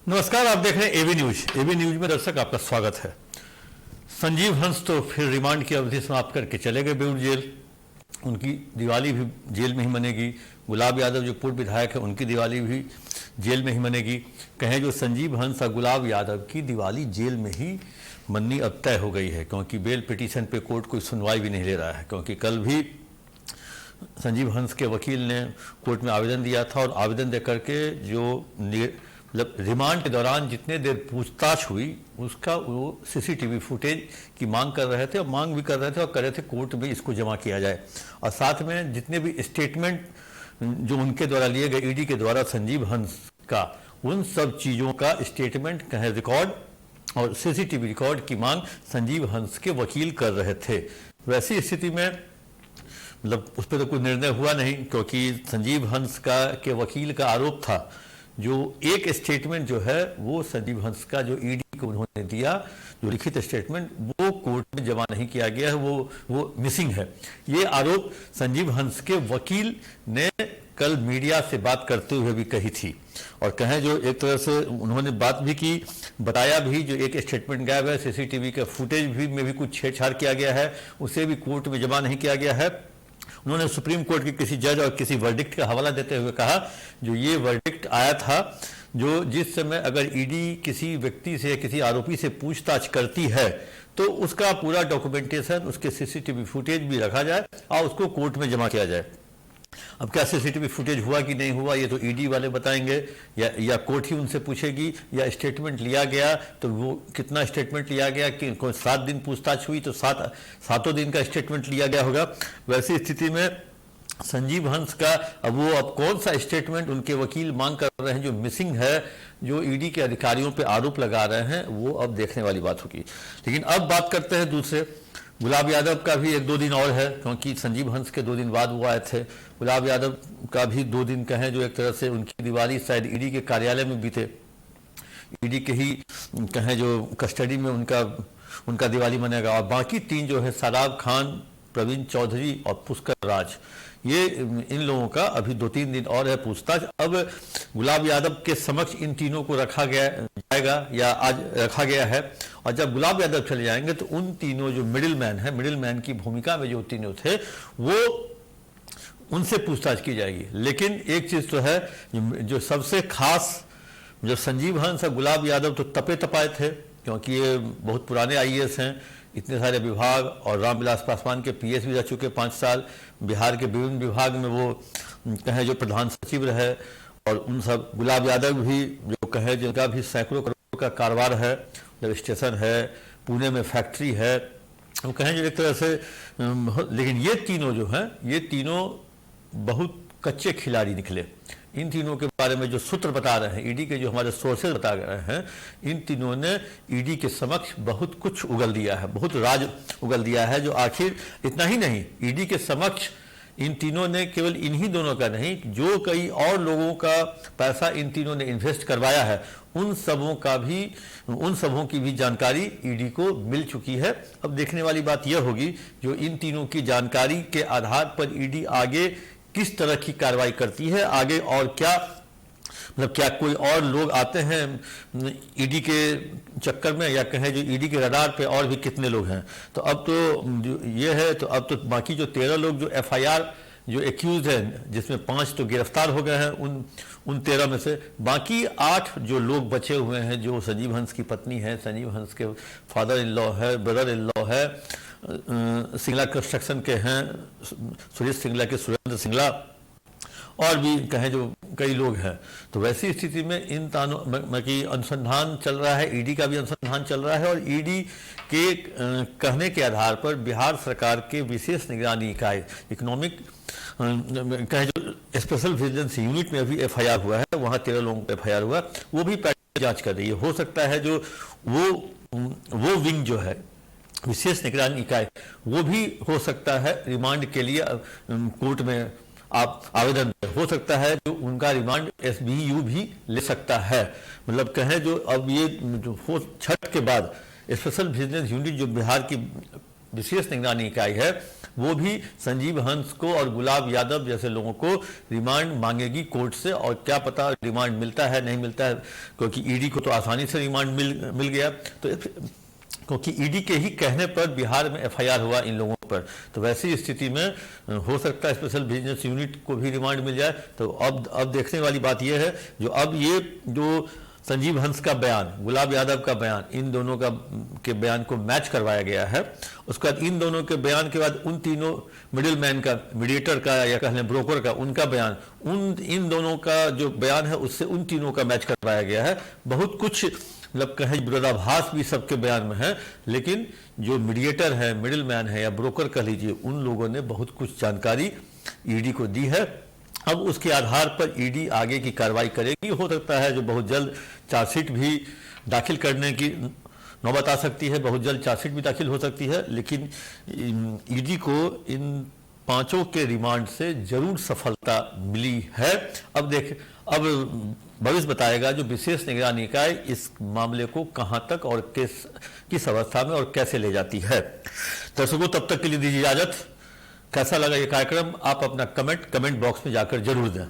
नमस्कार, आप देख रहे हैं एबी न्यूज। एबी न्यूज में दर्शक आपका स्वागत है। संजीव हंस तो फिर रिमांड की अवधि समाप्त करके चले गए बेऊर जेल। उनकी दिवाली भी जेल में ही मनेगी। गुलाब यादव जो पूर्व विधायक है उनकी दिवाली भी जेल में ही मनेगी। कहें जो संजीव हंस और गुलाब यादव की दिवाली जेल में ही मननी अब तय हो गई है, क्योंकि बेल पिटीशन पे कोर्ट कोई सुनवाई भी नहीं ले रहा है। क्योंकि कल भी संजीव हंस के वकील ने कोर्ट में आवेदन दिया था और आवेदन दे करके जो मतलब रिमांड के दौरान जितने देर पूछताछ हुई उसका वो सीसीटीवी फुटेज की मांग कर रहे थे और मांग भी कर रहे थे और कर रहे थे कोर्ट में इसको जमा किया जाए। और साथ में जितने भी स्टेटमेंट जो उनके द्वारा लिए गए ईडी के द्वारा संजीव हंस का, उन सब चीज़ों का स्टेटमेंट कहें रिकॉर्ड और सीसीटीवी रिकॉर्ड की मांग संजीव हंस के वकील कर रहे थे। वैसी स्थिति में मतलब उस पर तो कोई निर्णय हुआ नहीं, क्योंकि संजीव हंस का के वकील का आरोप था जो एक स्टेटमेंट जो है वो संजीव हंस का जो ईडी को उन्होंने दिया, जो लिखित स्टेटमेंट, वो कोर्ट में जमा नहीं किया गया है, वो मिसिंग है। ये आरोप संजीव हंस के वकील ने कल मीडिया से बात करते हुए भी कही थी। और कहें जो एक तरह से उन्होंने बात भी की, बताया भी, जो एक स्टेटमेंट गायब है, सीसीटीवी का फुटेज भी में भी कुछ छेड़छाड़ किया गया है, उसे भी कोर्ट में जमा नहीं किया गया है। उन्होंने सुप्रीम कोर्ट के किसी जज और किसी वर्डिक्ट का हवाला देते हुए कहा जो ये वर्डिक्ट आया था, जो जिस समय अगर ईडी किसी व्यक्ति से किसी आरोपी से पूछताछ करती है तो उसका पूरा डॉक्यूमेंटेशन, उसके सीसीटीवी फुटेज भी रखा जाए और उसको कोर्ट में जमा किया जाए। अब क्या सीसीटीवी फुटेज हुआ कि नहीं हुआ ये तो ईडी वाले बताएंगे, या कोर्ट ही उनसे पूछेगी, या स्टेटमेंट लिया गया तो वो कितना स्टेटमेंट लिया गया कि 7 दिन पूछताछ हुई तो सातों दिन का स्टेटमेंट लिया गया होगा। वैसी स्थिति में संजीव हंस का अब कौन सा स्टेटमेंट उनके वकील मांग कर रहे हैं जो मिसिंग है, जो ईडी के अधिकारियों पे आरोप लगा रहे हैं, वो अब देखने वाली बात होगी। लेकिन अब बात करते हैं दूसरे, गुलाब यादव का भी 1-2 दिन और है, क्योंकि संजीव हंस के 2 दिन बाद वो आए थे। गुलाब यादव का भी 2 दिन कहें जो एक तरह से उनकी दिवाली शायद ईडी के कार्यालय में बीते, ईडी के ही कहें जो कस्टडी में उनका दिवाली मनेगा। और बाकी 3 जो है सादाब खान, प्रवीण चौधरी और पुष्कर राज, ये इन लोगों का अभी 2-3 दिन और है पूछताछ। अब गुलाब यादव के समक्ष इन तीनों को रखा जाएगा या आज रखा गया है, और जब गुलाब यादव चले जाएंगे तो उन तीनों जो मिडिल मैन की भूमिका में जो तीनों थे वो उनसे पूछताछ की जाएगी। लेकिन एक चीज तो है जो सबसे खास, जो संजीव हंस और गुलाब यादव तो तपे तपाए थे, क्योंकि ये बहुत पुराने आईएएस हैं, इतने सारे विभाग, और रामविलास पासवान के पीएस भी रह चुके 5 साल, बिहार के विभिन्न विभाग में वो कहें जो प्रधान सचिव रहे। और उन सब गुलाब यादव भी जो कहे जिनका भी सैकड़ों करोड़ का कारोबार है, जब स्टेशन है, पुणे में फैक्ट्री है, वो कहें जो एक तरह से। लेकिन ये तीनों जो हैं, ये तीनों बहुत कच्चे खिलाड़ी निकले। इन तीनों के बारे में जो सूत्र बता रहे हैं, ईडी के जो हमारे सोर्सेज बता रहे हैं, इन तीनों ने ईडी के समक्ष बहुत कुछ उगल दिया है, बहुत राज उगल दिया है। जो आखिर इतना ही नहीं, ईडी के समक्ष इन तीनों ने केवल इन्हीं दोनों का नहीं, जो कई और लोगों का पैसा इन तीनों ने इन्वेस्ट करवाया है, उन सबों की भी जानकारी ईडी को मिल चुकी है। अब देखने वाली बात यह होगी जो इन तीनों की जानकारी के आधार पर ईडी आगे किस तरह की कार्रवाई करती है, आगे और क्या, मतलब क्या कोई और लोग आते हैं ईडी के चक्कर में, या कहें जो ईडी के रडार पे और भी कितने लोग हैं। तो अब तो ये है, तो अब तो बाकी जो 13 लोग जो एफआईआर जो एक्यूज हैं, जिसमें 5 तो गिरफ्तार हो गए हैं, उन 13 में से बाकी 8 जो लोग बचे हुए हैं, जो संजीव हंस की पत्नी है, संजीव हंस के फादर इन लॉ है, ब्रदर इन लॉ है, सिंगला कंस्ट्रक्शन के हैं सुरेश सिंगला के सुरेंद्र सिंगला, और भी कहें जो कई लोग हैं। तो वैसी स्थिति में इन तानों की अनुसंधान चल रहा है, ईडी का भी अनुसंधान चल रहा है, और ईडी के कहने के आधार पर बिहार सरकार के विशेष निगरानी इकाई इकोनॉमिक कहें जो स्पेशल विजिलेंस यूनिट में अभी एफआईआर हुआ है, वहाँ 13 लोगों को एफआईआर हुआ, वो भी पैटर्न जांच कर रही है। हो सकता है जो वो विंग जो है विशेष निगरानी इकाई, वो भी हो सकता है रिमांड के लिए कोर्ट में आप आवेदन हो सकता है, जो उनका रिमांड एसबीयू भी ले सकता है। मतलब कहें जो अब ये जो हो छठ के बाद स्पेशल विजिलेंस यूनिट जो बिहार की विशेष निगरानी इकाई है वो भी संजीव हंस को और गुलाब यादव जैसे लोगों को रिमांड मांगेगी कोर्ट से, और क्या पता रिमांड मिलता है नहीं मिलता है, क्योंकि ईडी को तो आसानी से रिमांड मिल गया। तो क्योंकि ईडी के ही कहने पर बिहार में एफआईआर हुआ इन लोगों पर, तो वैसी स्थिति में हो सकता है स्पेशल बिजनेस यूनिट को भी रिमांड मिल जाए। तो अब देखने वाली बात यह है ये जो संजीव हंस का बयान, गुलाब यादव का बयान, इन दोनों के बयान को मैच करवाया गया है। उसके बाद इन दोनों के बयान के बाद उन तीनों मिडिल मैन का, मीडिएटर का या कह लें ब्रोकर का, उनका बयान, इन दोनों का जो बयान है उससे उन तीनों का मैच करवाया गया है। बहुत कुछ मतलब कहें विरोधाभास भी सबके बयान में है, लेकिन जो मीडिएटर है, मिडिल मैन है या ब्रोकर कह लीजिए, उन लोगों ने बहुत कुछ जानकारी ईडी को दी है। अब उसके आधार पर ईडी आगे की कार्रवाई करेगी। हो सकता है जो बहुत जल्द चार्जशीट भी दाखिल करने की नौबत आ सकती है, बहुत जल्द चार्जशीट भी दाखिल हो सकती है, लेकिन ईडी को इन पांचों के रिमांड से जरूर सफलता मिली है। अब भविष्य बताएगा जो विशेष निगरानी इकाई इस मामले को कहां तक और किस अवस्था में और कैसे ले जाती है। दर्शकों, तब तक के लिए दीजिए इजाजत। कैसा लगा ये कार्यक्रम आप अपना कमेंट बॉक्स में जाकर जरूर दें।